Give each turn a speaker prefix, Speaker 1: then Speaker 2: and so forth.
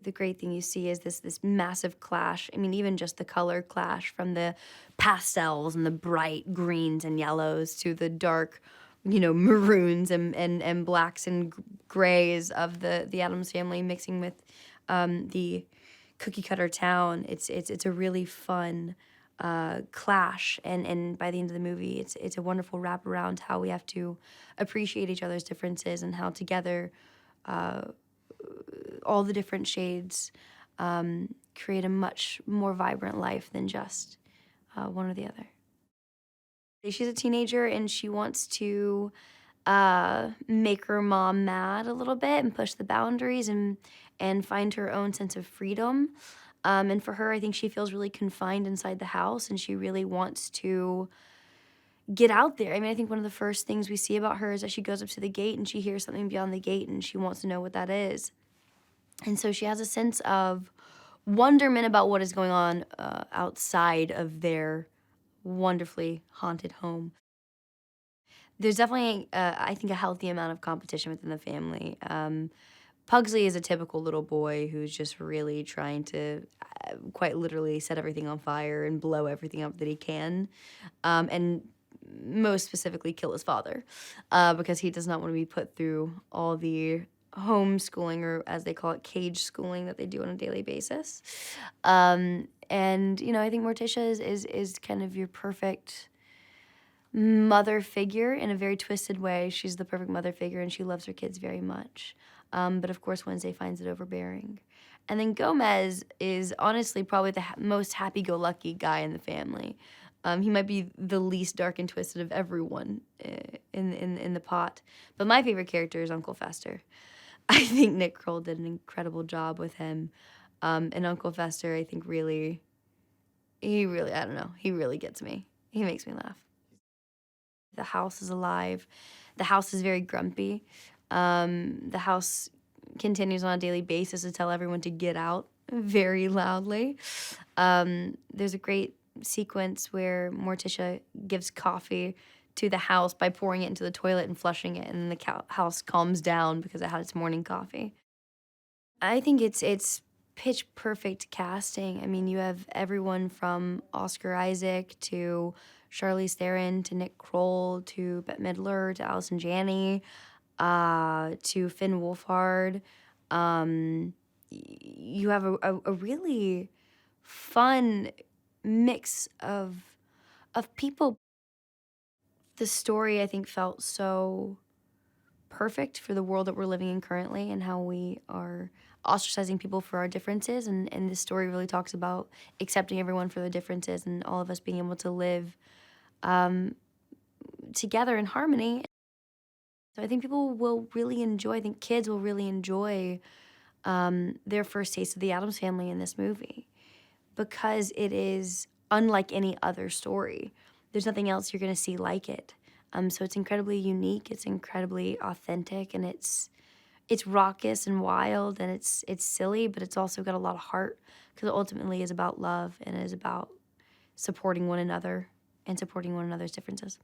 Speaker 1: the great thing you see is this massive clash. I mean, even just the color clash from the pastels and the bright greens and yellows to the dark, maroons and blacks and grays of the Addams family mixing with the cookie cutter town. It's a really fun clash, and by the end of the movie, it's a wonderful wraparound how we have to appreciate each other's differences and how together all the different shades create a much more vibrant life than just one or the other. She's a teenager and she wants to make her mom mad a little bit and push the boundaries and find her own sense of freedom. And for her, I think she feels really confined inside the house and she really wants to get out there. I mean, I think one of the first things we see about her is that she goes up to the gate and she hears something beyond the gate and she wants to know what that is. And so she has a sense of wonderment about what is going on outside of their wonderfully haunted home. There's definitely, I think, a healthy amount of competition within the family. Pugsley is a typical little boy who's just really trying to quite literally set everything on fire and blow everything up that he can, and most specifically kill his father, because he does not want to be put through all the homeschooling, or as they call it, cage schooling that they do on a daily basis. And I think Morticia is kind of your perfect mother figure in a very twisted way. She's the perfect mother figure and she loves her kids very much. But of course, Wednesday finds it overbearing. And then Gomez is honestly probably the most happy-go-lucky guy in the family. He might be the least dark and twisted of everyone in the pot. But my favorite character is Uncle Fester. I think Nick Kroll did an incredible job with him. And Uncle Fester, I think, I don't know, he really gets me. He makes me laugh. The house is alive. The house is very grumpy. The house continues on a daily basis to tell everyone to get out very loudly. There's a great sequence where Morticia gives coffee to the house by pouring it into the toilet and flushing it, and the house calms down because it had its morning coffee. I think it's pitch perfect casting. I mean, you have everyone from Oscar Isaac to Charlize Theron to Nick Kroll to Bette Midler to Allison Janney to Finn Wolfhard. You have a really fun mix of people. The story, I think, felt so perfect for the world that we're living in currently and how we are ostracizing people for our differences. And this story really talks about accepting everyone for their differences and all of us being able to live together in harmony. So I think people will really enjoy, I think kids will really enjoy their first taste of the Addams Family in this movie because it is unlike any other story. There's nothing else you're going to see like it. So it's incredibly unique, it's incredibly authentic, and it's raucous and wild, and it's silly, but it's also got a lot of heart because it ultimately is about love and it is about supporting one another and supporting one another's differences.